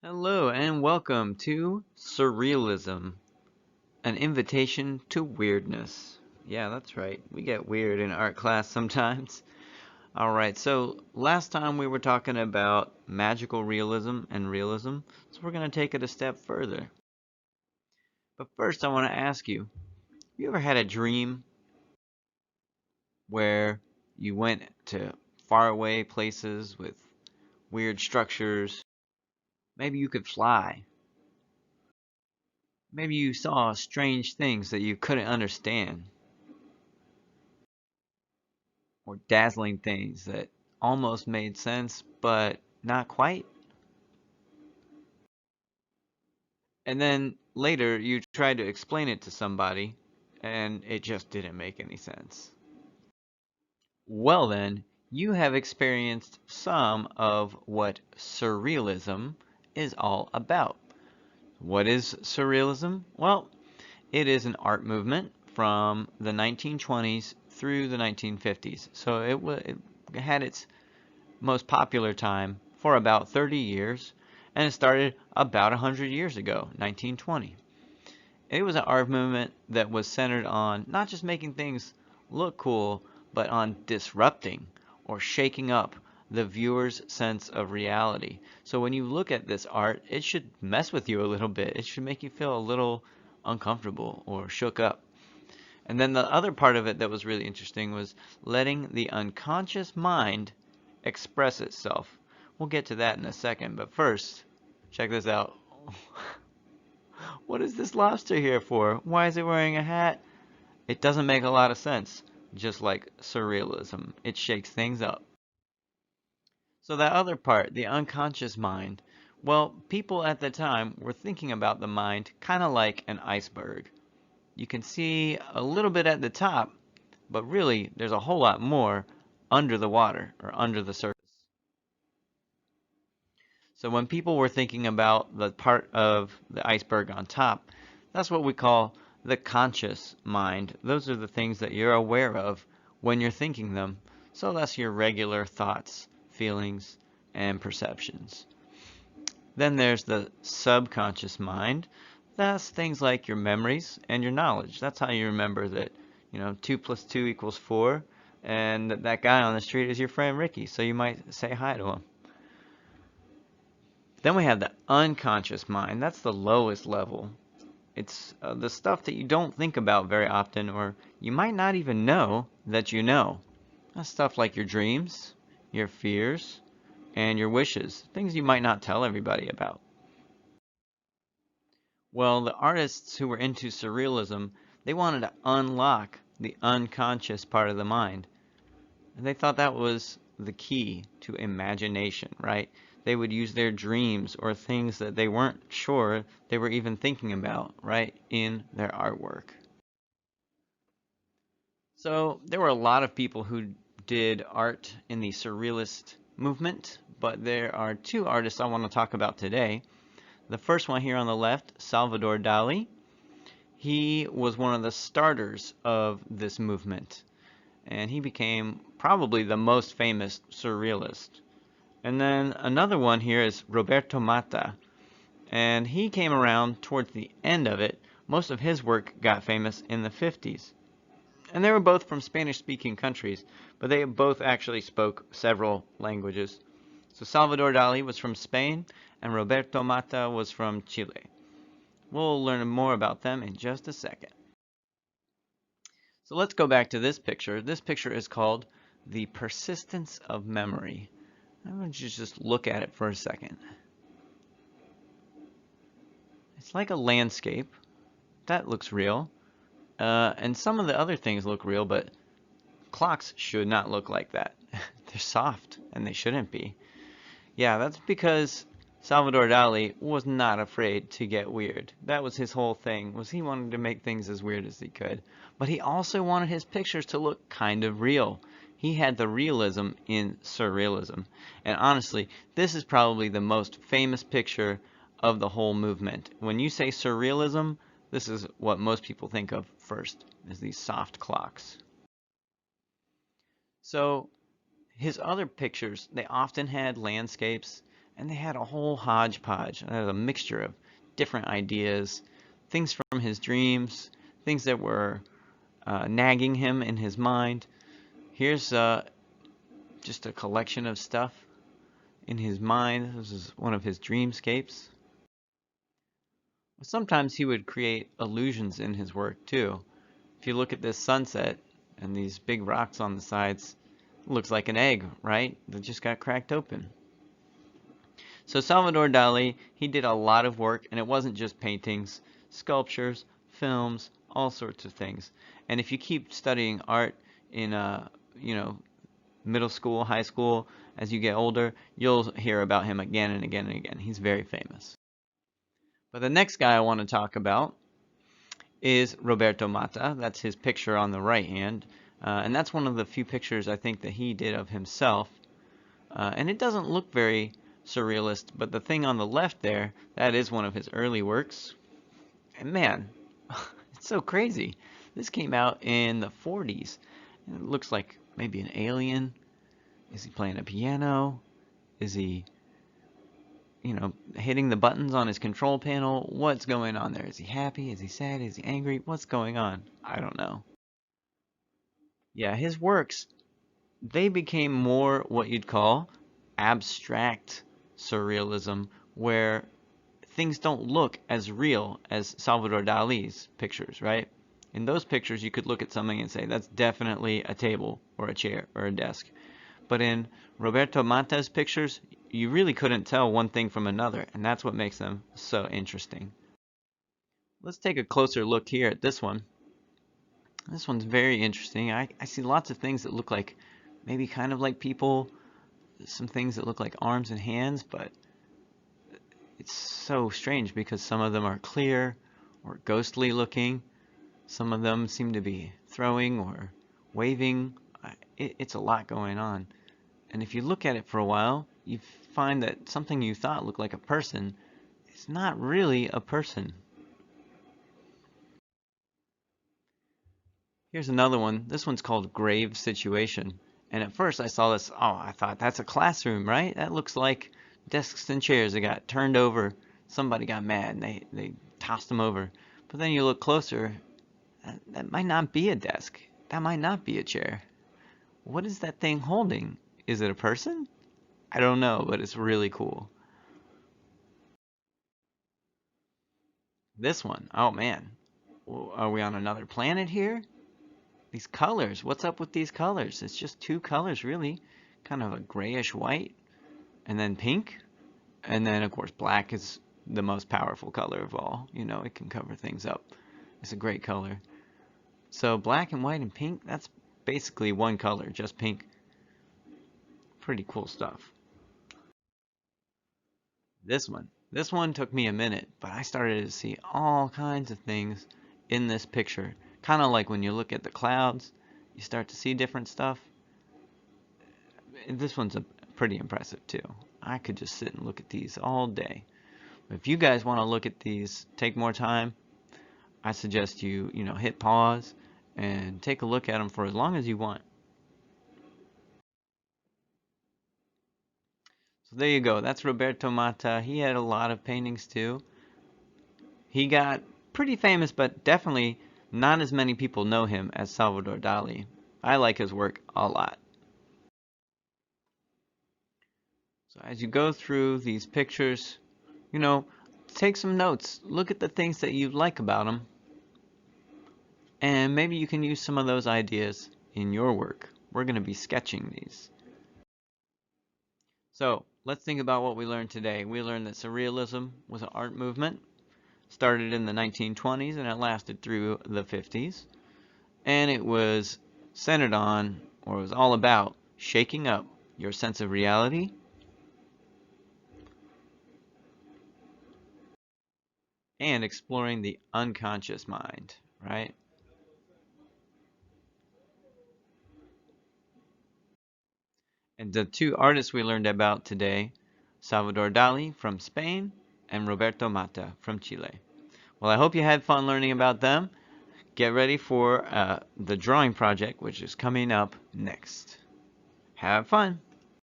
Hello and welcome to Surrealism, an invitation to weirdness. Yeah, that's right. We get weird in art class sometimes. Alright, so last time we were talking about magical realism and realism, so we're going to take it a step further. But first I want to ask you, have you ever had a dream where you went to faraway places with weird structures? Maybe you could fly. Maybe you saw strange things that you couldn't understand, or dazzling things that almost made sense, but not quite. And then later you tried to explain it to somebody, and it just didn't make any sense. Well, then, you have experienced some of what surrealism is all about. What is surrealism? Well, it is an art movement from the 1920s through the 1950s. So it had its most popular time for about 30 years, and it started about 100 years ago, 1920. It was an art movement that was centered on not just making things look cool, but on disrupting or shaking up the viewer's sense of reality. So when you look at this art, it should mess with you a little bit. It should make you feel a little uncomfortable or shook up. And then the other part of it that was really interesting was letting the unconscious mind express itself. We'll get to that in a second, but first, check this out. What is this lobster here for? Why is it wearing a hat? It doesn't make a lot of sense, just like surrealism. It shakes things up. So that other part, the unconscious mind, well, people at the time were thinking about the mind kind of like an iceberg. You can see a little bit at the top, but really there's a whole lot more under the water or under the surface. So when people were thinking about the part of the iceberg on top, that's what we call the conscious mind. Those are the things that you're aware of when you're thinking them. So that's your regular thoughts, feelings, and perceptions. Then there's the subconscious mind. That's things like your memories and your knowledge. That's how you remember that, 2 plus 2 equals 4, and that guy on the street is your friend Ricky, so you might say hi to him. Then we have the unconscious mind. That's the lowest level. It's the stuff that you don't think about very often, or you might not even know that you know. That's stuff like your dreams, your fears, and your wishes. Things you might not tell everybody about. Well, the artists who were into surrealism, they wanted to unlock the unconscious part of the mind. And they thought that was the key to imagination, right? They would use their dreams or things that they weren't sure they were even thinking about, right, in their artwork. So there were a lot of people who did art in the Surrealist movement, but there are two artists I want to talk about today. The first one here on the left, Salvador Dali. He was one of the starters of this movement, and he became probably the most famous surrealist. And then another one here is Roberto Matta, and he came around towards the end of it. Most of his work got famous in the 50s. And they were both from Spanish-speaking countries, but they both actually spoke several languages. So Salvador Dali was from Spain, and Roberto Matta was from Chile. We'll learn more about them in just a second. So let's go back to this picture. This picture is called The Persistence of Memory. I want you to just look at it for a second. It's like a landscape. That looks real. And some of the other things look real, but clocks should not look like that. They're soft, and they shouldn't be. Yeah, that's because Salvador Dali was not afraid to get weird. That was his whole thing, was he wanted to make things as weird as he could. But he also wanted his pictures to look kind of real. He had the realism in surrealism. And honestly, this is probably the most famous picture of the whole movement. When you say surrealism, this is what most people think of first, is these soft clocks. So his other pictures, they often had landscapes, and they had a whole hodgepodge, a mixture of different ideas, things from his dreams, things that were nagging him in his mind. Here's just a collection of stuff in his mind. This is one of his dreamscapes. Sometimes he would create illusions in his work too. If you look at this sunset and these big rocks on the sides, it looks like an egg, right? That just got cracked open. So Salvador Dali, he did a lot of work, and it wasn't just paintings, sculptures, films, all sorts of things. And if you keep studying art in middle school, high school, as you get older, you'll hear about him again and again and again. He's very famous. But the next guy I want to talk about is Roberto Matta. That's his picture on the right hand. And that's one of the few pictures I think that he did of himself. And it doesn't look very surrealist, but the thing on the left there, that is one of his early works. And man, it's so crazy. This came out in the 40s. And it looks like maybe an alien. Is he playing a piano? Is he, hitting the buttons on his control panel? What's going on there? Is he happy? Is he sad? Is he angry? What's going on? I don't know. Yeah, his works, they became more what you'd call abstract surrealism, where things don't look as real as Salvador Dali's pictures, right? In those pictures, you could look at something and say, that's definitely a table or a chair or a desk. But in Roberto Matta's pictures, you really couldn't tell one thing from another, and that's what makes them so interesting. Let's take a closer look here at this one. This one's very interesting. I see lots of things that look like maybe kind of like people, some things that look like arms and hands, but it's so strange because some of them are clear or ghostly looking. Some of them seem to be throwing or waving. It's a lot going on. And if you look at it for a while, you find that something you thought looked like a person is not really a person. Here's another one. This one's called Grave Situation. And at first I saw this, I thought that's a classroom, right? That looks like desks and chairs that got turned over. Somebody got mad and they tossed them over. But then you look closer, that might not be a desk. That might not be a chair. What is that thing holding? Is it a person? I don't know, but it's really cool. This one, oh man. Are we on another planet here? These colors, what's up with these colors? It's just two colors really, kind of a grayish white, and then pink, and then of course black is the most powerful color of all. It can cover things up. It's a great color. So black and white and pink, that's basically one color, just pink. Pretty cool stuff. This one took me a minute, but I started to see all kinds of things in this picture. Kind of like when you look at the clouds, you start to see different stuff. This one's pretty impressive too. I could just sit and look at these all day. But if you guys want to look at these, take more time, I suggest you, hit pause and take a look at them for as long as you want. So there you go. That's Roberto Matta. He had a lot of paintings too. He got pretty famous, but definitely not as many people know him as Salvador Dali. I like his work a lot. So as you go through these pictures, take some notes. Look at the things that you like about them. And maybe you can use some of those ideas in your work. We're going to be sketching these. So let's think about what we learned today. We learned that Surrealism was an art movement. Started in the 1920s and it lasted through the 50s. And it was centered on, or it was all about, shaking up your sense of reality and exploring the unconscious mind, right? And the two artists we learned about today, Salvador Dali from Spain and Roberto Matta from Chile. Well, I hope you had fun learning about them. Get ready for the drawing project, which is coming up next. Have fun!